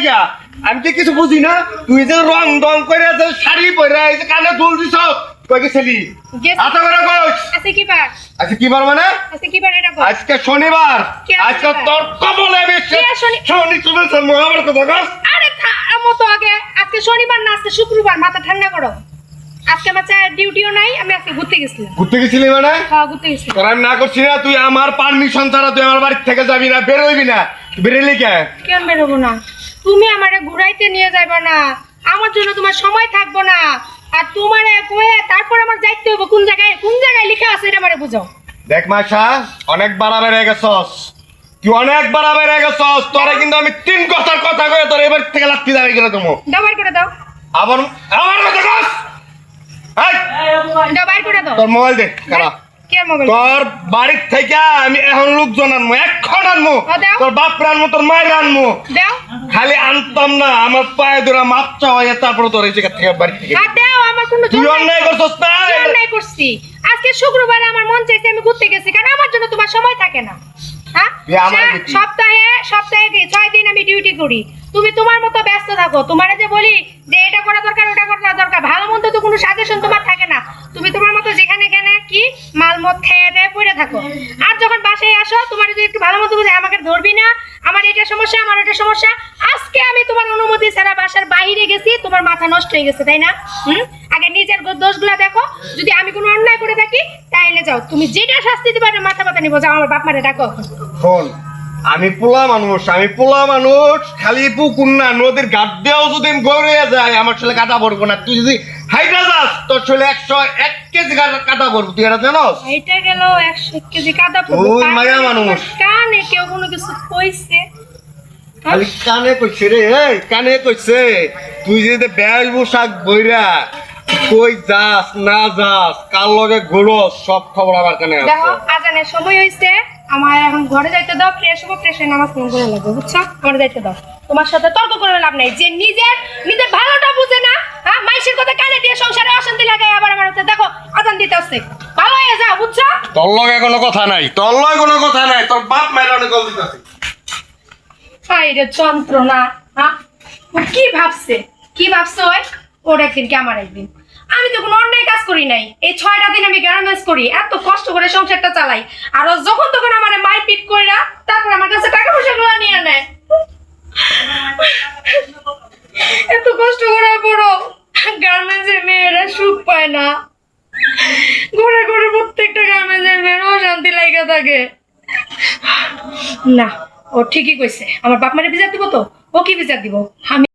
গা আমি কি কিছু বুঝি না তুই যে রং দং করে যে শাড়ি পরে এই যে কানে দুল দিছ কই গেছিলি আতা করে কইস আজকে কি বার আজকে কি বার মানে আজকে কি বার এটা বল আজকে শনিবার আজকে তোর কবলে বেশি শনি তুমি মহাভারত দেখাস আরে থামো তো আগে আজকে শনিবার না আজকে শুক্রবার মাথা ঠান্ডা করো আজকে আমার ডিউটিও নাই আমি আজকে ঘুরতে গেছিলি মানে হ্যাঁ ঘুরতে গেছি তোর আমি না করছি না তুই আমার পারমিশন ছাড়া তুই আমার বাড়ি থেকে যাবি না বের হইবি না বেরেলি কেন বেরোবো না তুমি আমারে ঘুরাইতে নিয়ে যাইবা না আমার জন্য তোমার সময় থাকবো না আর তোমারে কয়ে তারপর আমার যাইতে হবে কোন জায়গায় লেখা আছে এটা আমারে বুঝাও দেখ মাশা অনেক বাড়াবেড়ে গেছস তুই অনেক বাড়াবেড়ে গেছস তোরে কিন্তু আমি তিন কথার কথা কয়ে তোর এবার থেকে লাগতে যাবে কিনা তুমি দাও বার করে দাও আবার কথা কস দাও বার করে দাও তোর মোবাইল দে কারা কে মোবাইল তোর বাড়ি থেকে আমি এখন লোকজন আনবো এখন আনবো তোর বাপ আনবো তোর মায়ের আনবো দাও খালি আনতাম না আমার পায়ে ধরে মাপ চাওয়া তারপর তোর এই জায়গা থেকে বাড়ি থেকে দাও আমার কোনো তুই অন্যায় করছস না অন্যায় করছি আজকে শুক্রবার আমার মন চাইছে আমি ঘুরতে গেছি কারণ আমার জন্য তোমার সময় থাকে না হ্যাঁ সপ্তাহে 6 দিন আমি ডিউটি করি তুমি তোমার মতো ব্যস্ত থাকো তোমারে যে বলি যে এটা করা দরকার ওটা করা দরকার ভালো মন্দ তো কোনো সাজেশন তোমার থাকে না তুমি তোমার মতো যেখানে কি মাল মদ খেয়ে দেয় পড়ে থাকো আর যখন বাসায় আসো তোমার যদি একটু ভালো মতো বুঝে আমাকে ধরবি না আমার এটা সমস্যা আমার ওটা সমস্যা আজকে আমি তোমার অনুমতি ছাড়া বাসার বাইরে গেছি তোমার মাথা নষ্ট হয়ে গেছে তাই না আগে নিজের দোষগুলা দেখো যদি আমি কোনো অন্যায় করে থাকি তাইলে যাও তুমি যেটা শাস্তি দিবা মাথা ব্যথা নিবো যাও আমার বাপ মারে ডাকো শোন আমি পোলা মানুষ খালি পুকুর না নদীর ঘাট দিয়েও যদি আমি গড়ে যায় আমার ছেলে কাটা পড়বো না তুই যদি হাইটা যাস তোর ছেলে 101 কেজি কাটা পড়বো তুই এটা জানোস হাইটা গেল 101 কেজি কাটা পড়বো ওই মায়া মানুষ কানে কেউ কোনো কিছু কইছে খালি কানে কইছে রে এই কানে কইছে তুই যদি বেশ পোশাক বইরা কই যাস না যাস কার লগে ঘুরস সব খবর আমার কানে আছে দেখো আজানের সময় হইছে আমার এখন ঘরে যাইতে দাও ফ্রেশ হবো ফ্রেশে নামাজ পড়ে লাগবে বুঝছো ঘরে যাইতে দাও তোমার সাথে তর্ক করে লাভ নাই যে নিজের ভালোটা বুঝে না হ্যাঁ মাইশের কথা কানে দিয়ে সংসারে অশান্তি লাগাই আবার আমার হচ্ছে দেখো আজান দিতে আসছে ভালো হয়ে যাও বুঝছো তোর লগে কোনো কথা নাই তোর বাপ মায়ের অনেক গল দিতেছে হাইরে যন্ত্রণা হ্যাঁ ও কি ভাবছে ওর একদিন কি আমার একদিন আমি তো কোনো অন্যায় কাজ করি নাই এই 6টা দিন আমি গার্মেন্টস করি এত কষ্ট করে সংসারটা চালাই আর যখন তখন আমার মারপিট কইরা তারপর আমার কাছে টাকা পয়সা গুলো নিয়ে নেয় এত কষ্ট করার পরও গার্মেন্টসের মেয়েরা সুখ পায় না ঘরে ঘরে প্রত্যেকটা গার্মেন্টসের মেয়ের অশান্তি লাগা থাকে না ও ঠিকই কইছে আমার বাপ মারে বিচার দিব তো ও কি বিচার দিব আমি